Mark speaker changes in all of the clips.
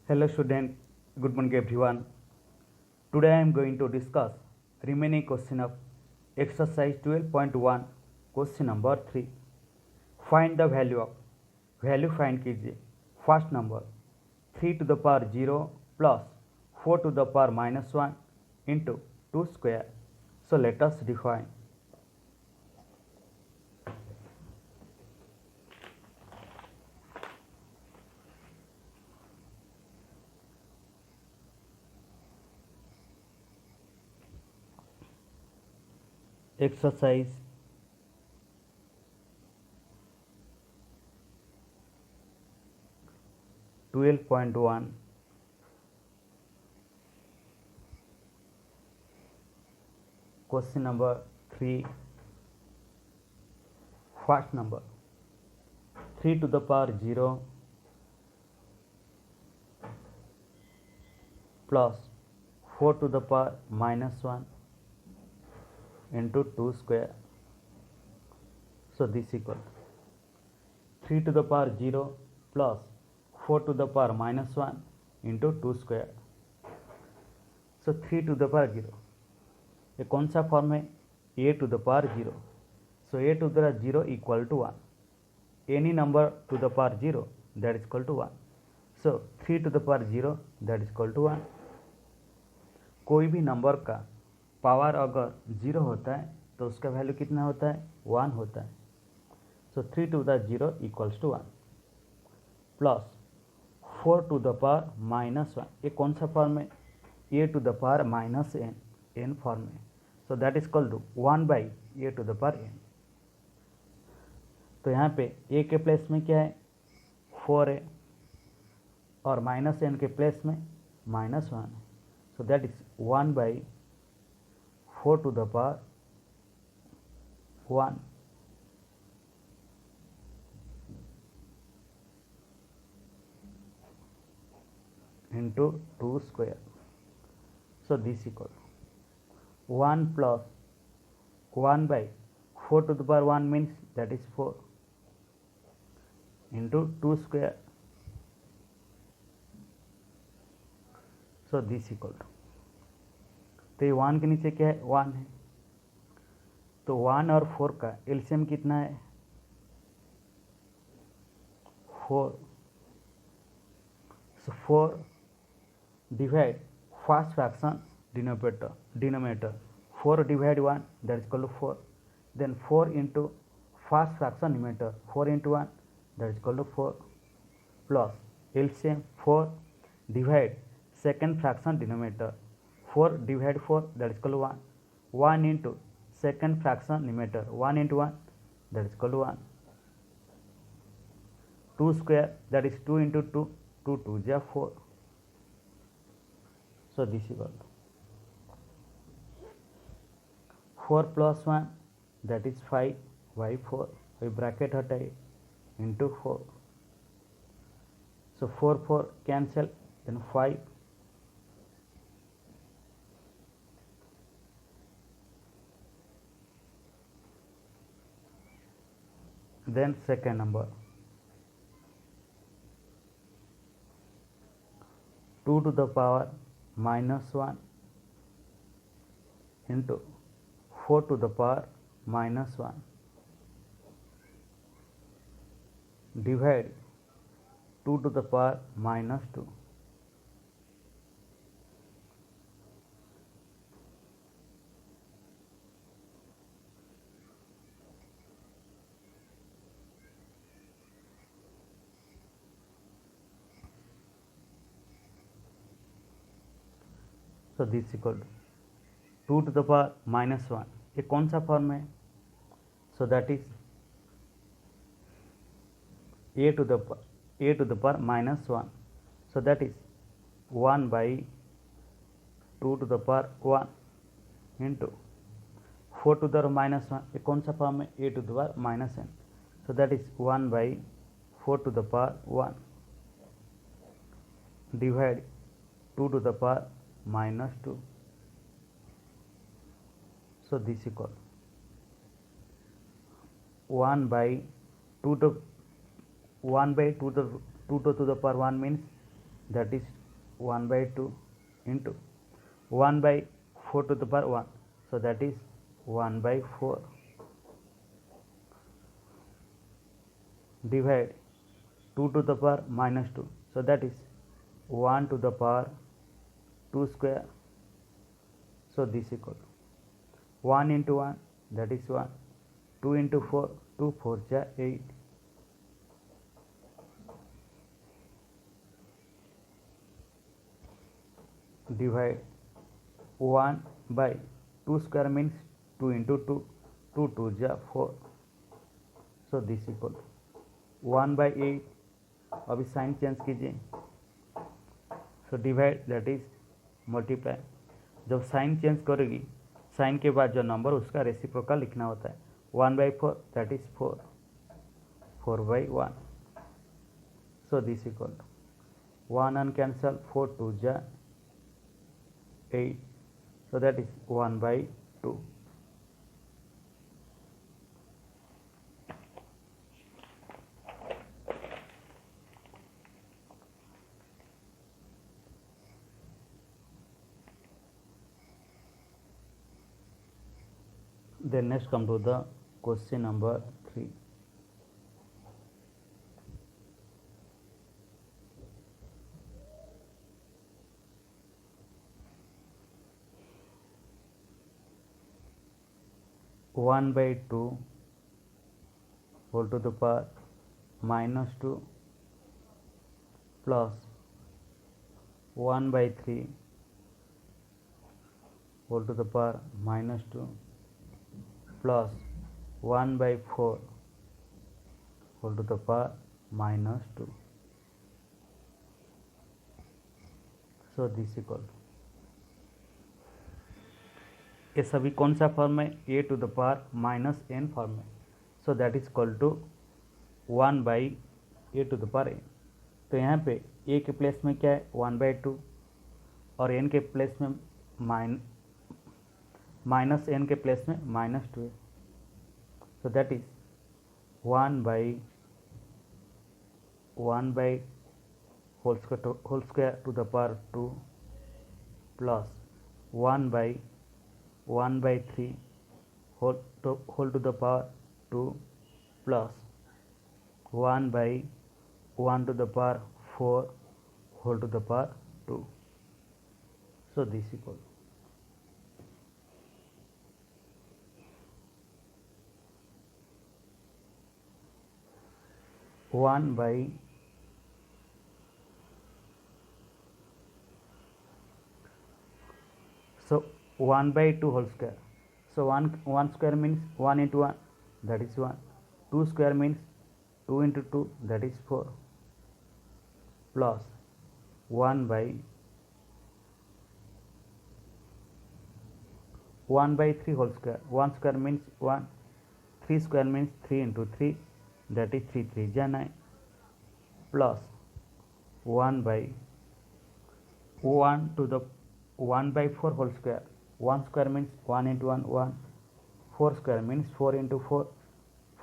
Speaker 1: Hello student, good morning everyone. Today I am going to discuss remaining question of exercise 12.1 question number 3. Find the value of value find कीजिए first number 3 to the power 0 plus 4 to the power minus 1 into 2 square. So let us define. Exercise 12.1 question number 3 first number 3 to the power 0 plus 4 to the power minus 1 into 2 square. So this equal 3 to the power 0 plus 4 to the power minus 1 into 2 square. So 3 to the power 0 ये कौन सा form है a to the power 0. So a to the power 0 equal to 1. Any number to the power 0 that is equal to 1. So 3 to the power 0 that is equal to 1. कोई भी number का power अगर 0 होता है तो उसका value कितना होता है 1 होता है. So 3 to the 0 equals to 1 plus 4 to the power minus 1. ये कौन सा फॉर्म है a to the power minus n form में. So that is equal to 1 by a to the power n. तो यहाँ पे a के प्लेस में क्या है 4 है और माइनस n के प्लेस में माइनस 1 है. So that is 1 by 4 to the power 1 into 2 square. So this equal 1 plus 1 by 4 to the power 1 means that is 4 into 2 square. So this equal तो ये 1 के नीचे क्या है 1 है. तो 1 और 4 का एलसीएम कितना है 4. So 4 divide first fraction denominator 4 divide 1 that is equal to 4. Then 4 into first fraction numerator 4 into 1 that is equal to 4 plus LCM 4 divide second fraction denominator 4 divide 4 that is equal to 1. 1 into second fraction numerator 1 into 1 that is equal to 1. 2 square that is 2 into 2 2 2 is 4. So this is equal to 4 plus 1 that is 5 by 4 by bracket हटाए into 4. So 4 4 cancel then 5. Then second number 2 to the power minus 1 into 4 to the power minus 1 divide 2 to the power minus 2. So this equal to 2 to the power minus 1. ये कौन सा form है so that is a to the power minus 1. So that is 1 by 2 to the power 1 into 4 to the power minus 1. ये कौन सा form है a to the power minus n. So that is 1 by 4 to the power 1 divide 2 to the power minus 2. So this equal 1 by 2 to 1 by 2 to the power 1 means that is 1 by 2 into 1 by 4 to the power 1, so that is 1 by 4 divide 2 to the power minus 2, so that is 1 to the power 2 square. So this equal 1 into 1, that is 1, 2 into 4, 2 4 ja 8, divide 1 by 2 square means 2 into 2, 2 2 ja 4, so this equal 1 by 8. अभी sign change कीजिए, so divide that is multiply. जब sign change करेगी, sign के बाद जो number उसका reciprocal लिखना होता है. 1 by 4 that is 4, 4 by 1, so this equal 1 अनकैंसल, 4 2 जा 8, so that is 1 by 2. Then next come to the question number 3. One by 2 whole to the power minus 2 plus 1 by 3 whole to the power minus 2 plus 1 by 4 whole to the power minus 2. So this equal, ये सभी कौन सा form है? A to the power minus N form है. So that is equal to 1 by A to the power N. तो यहाँ पे ए के प्लेस में क्या है? 1 बाई 2 और एन के प्लेस में माइनस एन के प्लेस में माइनस 2 है. So that is 1 by whole square to the power 2 plus 1 by 1 by 3 whole to the power 2 plus 1 by 1 to the power 4 whole to the power 2. So this equal 1 by so 1 by 2 whole square. So 1 square means 1 into 1, that is 1. 2 square means 2 into 2, that is 4, plus 1 by 3 whole square. 1 square means 1, 3 square means 3 into 3, that is 3 3 ja 9, plus 1 by 1 to the 1 by 4 whole square. 1 square means 1 into 1, 1. 4 square means 4 into 4,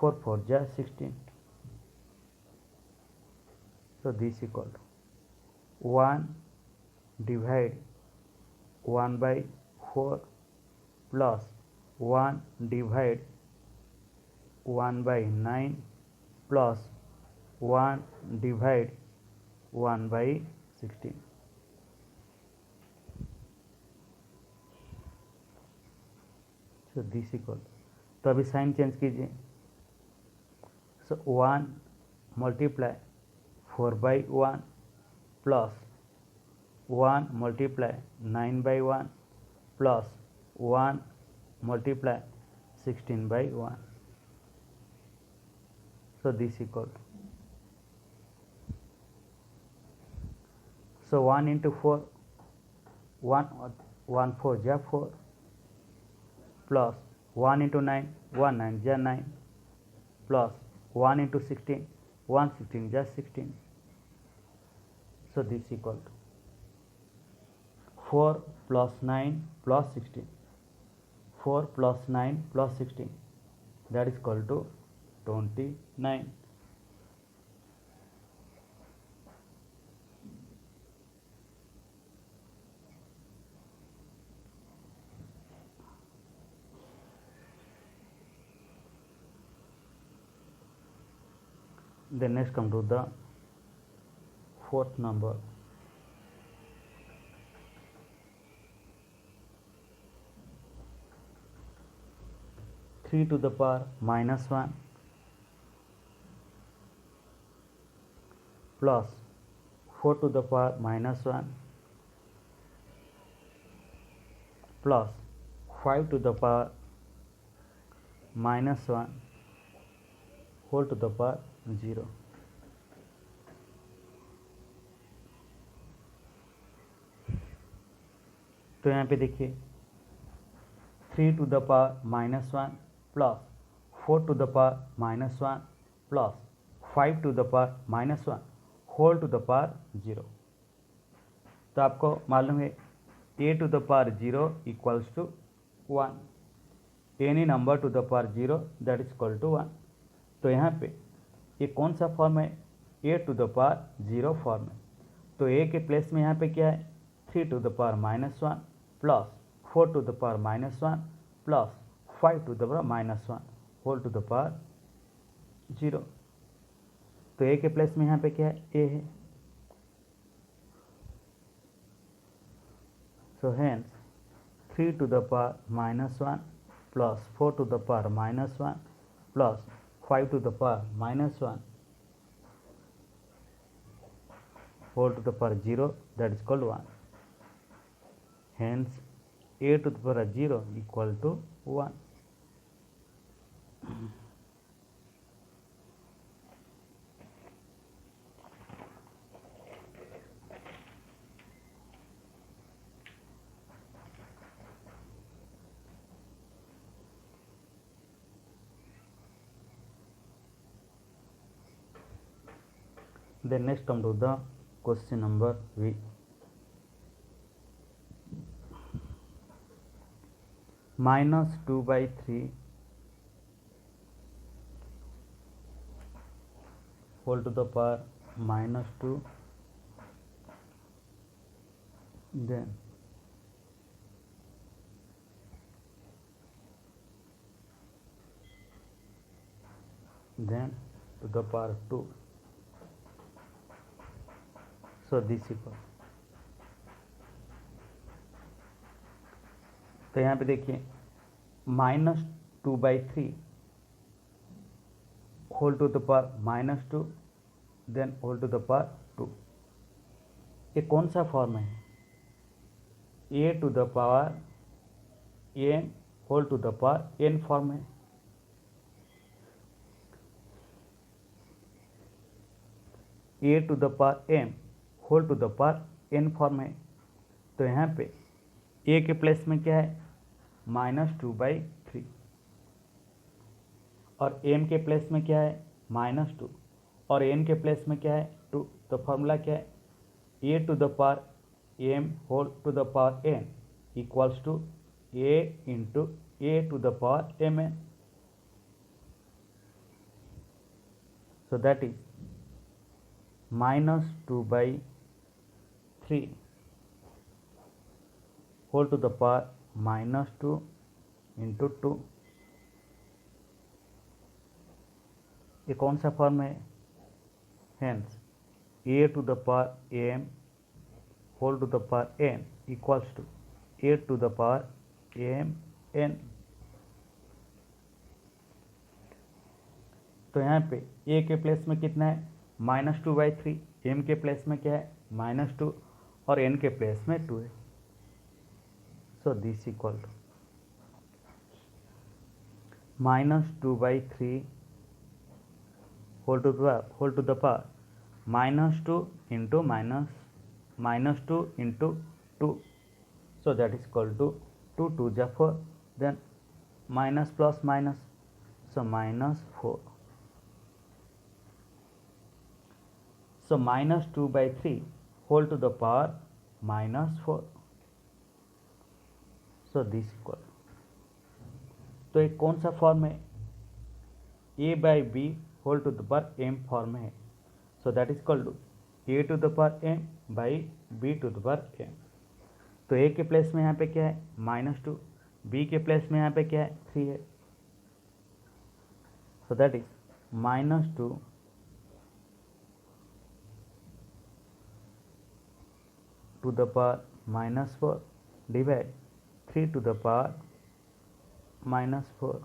Speaker 1: 4 4 ja 16. So this equal 1 divide 1 by 4 plus 1 divide 1 by 9 plus 1 divide 1 by 16. So this equal, तो अभी sign change कीजिए. सो 1 multiply 4 by 1 plus 1 multiply 9 by 1 plus 1 multiply 16 by 1. So this equal, so 1 into 4, 1 4 ja 4, plus 1 into 9, 1 9 ja 9, plus 1 into 16, 1 16 ja 16. So this equal to 4 plus 9 plus 16, 4 plus 9 plus 16, that is equal to 29. Then next come to the fourth number. Three to the power minus 1 plus 4 to the power minus 1 plus 5 to the power minus 1 whole to the power 0. तो यहाँ पे देखिए 3 to the power minus 1 plus 4 to the power minus 1 plus 5 to the power minus 1 whole to the power 0. तो आपको मालूम है a to the power 0 equals to 1, any number to the power 0 that is equal to 1. तो यहाँ पे ये कौन सा फॉर्म है, a to the power 0 form है. तो a के प्लेस में यहाँ पे क्या है 3 to the power minus 1 plus 4 to the power minus 1 plus 5 to the power minus 1 whole to the power 0. तो a के प्लेस में यहाँ पे क्या है a है. So hence 3 to the power minus 1 plus 4 to the power minus 1 plus 5 to the power minus 1 whole to the power 0 that is called 1. Hence a to the power 0 equal to 1. Then next come to the question number V. Minus 2 by 3 whole to the power minus 2, then to the power 2. So this equal. तो यहाँ पे देखिए -2/3 whole to the power -2 then whole to the power 2. ये कौन सा form है, a to the power n whole to the power n form है. a to the power m whole to the power n form है. तो यहाँ पे a के प्लेस में क्या है -2/3 और m के प्लेस में क्या है -2 और n के प्लेस में क्या है 2. तो फॉर्मूला क्या है a to the power m whole to the power n equals to a into a to the power mn. So that is -2/3 whole to the power -2 into 2. ये कौन सा फॉर्म है, hence a to the power m whole to the power n equals to a to the power m n. तो यहाँ पे a के place में कितना है -2/3, m के प्लेस में क्या है -2 और n के प्लेस में 2 है. So this equal to -2/3 whole to the power -2 into -2 into 2. So that is equal to 2 2 is 4, then minus plus minus, so -4. So -2/3 whole to the power -4. So this equal. तो एक कौन सा form है a/b whole to the power m form है. So that is equal to a to the power m by b to the power m. तो a के place में यहाँ पे क्या है -2, b के प्लेस में यहाँ पे क्या है 3 है. So that is -2 to the power minus 4 divide 3 to the power minus 4.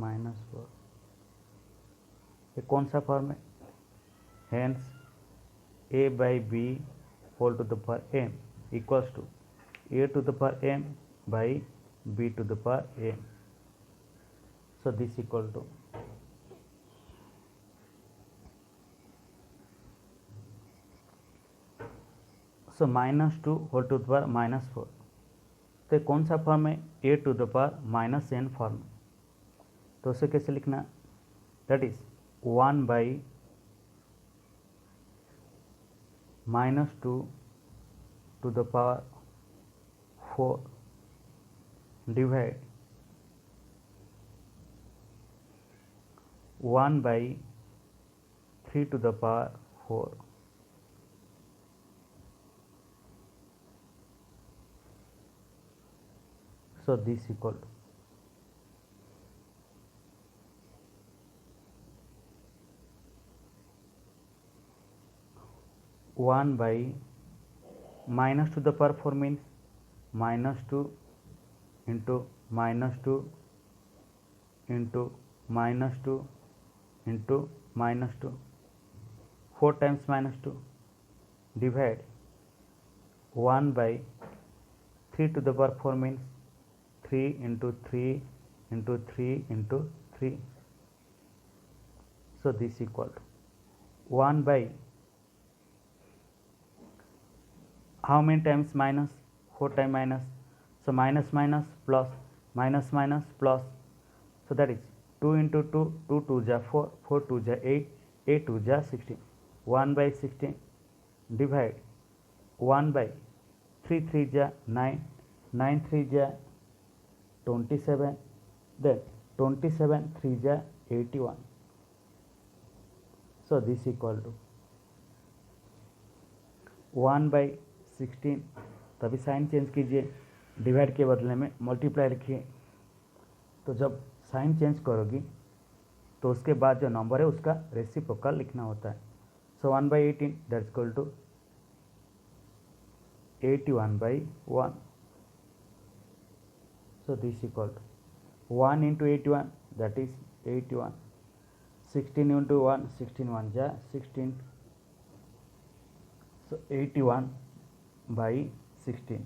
Speaker 1: Minus 4 ये कौन सा फॉर्म है? Hence a by b whole to the power m equals to a to the power m by b to the power m. So this equal to minus 2 whole to the power minus 4. तो कौन सा form है? a to the power minus n form. तो उसे कैसे लिखना? That is 1 by minus 2 to the power 4 divide 1 by 3 to the power 4. So this equal to 1 by minus to the power 4 means minus 2 into minus 2 into minus 2 into minus 2, 4 times minus 2 divide 1 by 3 to the power 4 means 3 into 3 into 3 into 3. So this equal to 1 by how many times minus? 4 times minus. So minus minus plus minus minus plus. So that is 2 into 2, 2 2 ja 4, 4 2 ja 8, 8 2 ja 16. 1 by 16 divide 1 by 3 3 ja 9, 9 3 ja 27, then 27 3 ja 81. So this equal to 1 by 16. तभी sign change कीजिए, divide के बदले में multiply लिखिए. तो जब sign change करोगी तो उसके बाद जो नंबर है उसका रेसिप्रोकल लिखना होता है. So 1 by 18 that's equal to 81 by 1. So this equal to 1 into 81 that is 81. 16 into 1, 16 1 ja 16. So 81 by 16.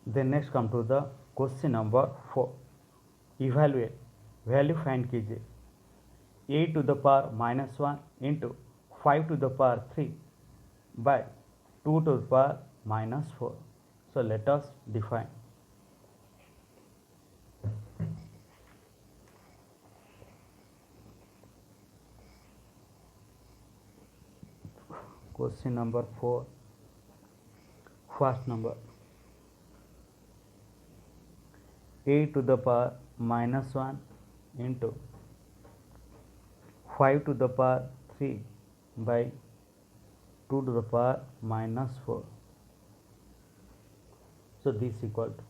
Speaker 1: Then next come to the question number 4. Evaluate value find कीजिए. a to the power minus 1 into 5 to the power 3 by 2 to the power minus 4. So let us define. Question number 4. First number a to the power minus 1 into 5 to the power 3 by 2 to the power minus 4. So this equal to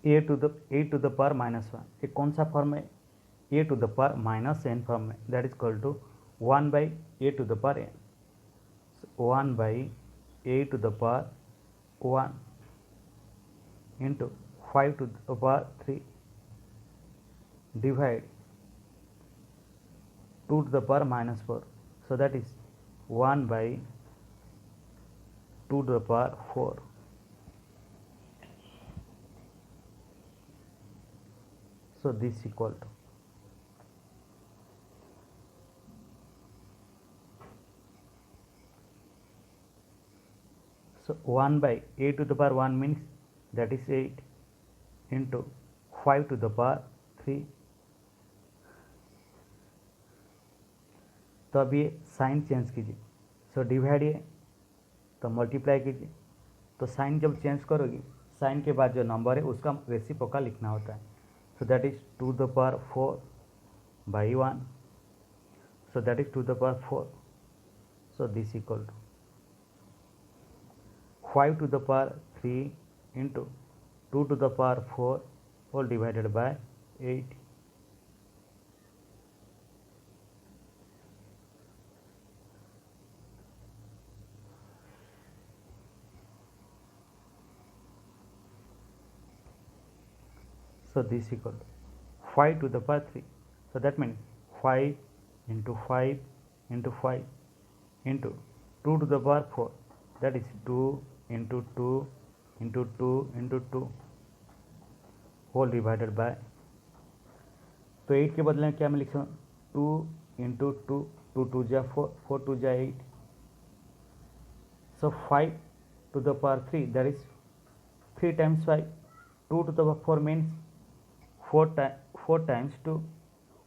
Speaker 1: a to the power minus 1. ये कौन सा form है? a to the power minus n form है. That is equal to 1 by a to the power n. So 1 by a to the power 1 into 5 to the power 3 divide 2 to the power minus 4. So that is 1 by 2 to the power 4. So this equal to So 1 by 8 to the power 1 means that is 8 into 5 to the power 3. तो अब ये sign change कीजिए, so divide ये तो multiply कीजिए, तो sign जब change करोगी साइन के बाद जो नंबर है उसका रेसिप्रोकल लिखना होता है. So that is 2 to the power 4 by 1. So that is 2 to the power 4. So this equal to 5 to the power 3 into 2 to the power 4 all divided by 8. So this equal to 5 to the power 3. So that means 5 into 5 into 5 into 2 to the power 4, that is 2 into 2 into 2 into 2 whole divided by. तो 8 के बदले में क्या मैं लिख सकता हूँ 2 into 2, 2 2 जा 4, 4 2 जा 8. So 5 to the power 3, that is 3 times 5. 2 to the power 4 means 4 times 2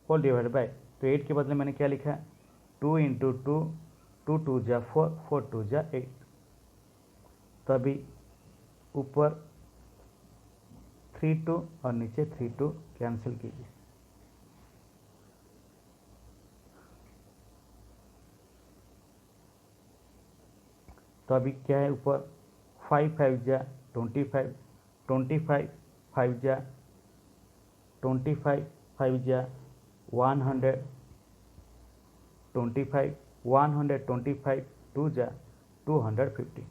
Speaker 1: whole divided by. तो 8 के बदले मैंने क्या लिखा है 2 into 2, 2 2 जा 4, 4 2 जा 8. तो अभी ऊपर 3 2 और नीचे 3 2 कैंसिल कीजिए. तो अभी क्या है ऊपर 5 5 जा 25, 25 5 जा 25, 5 जा 100, 25 125 2 जा 250.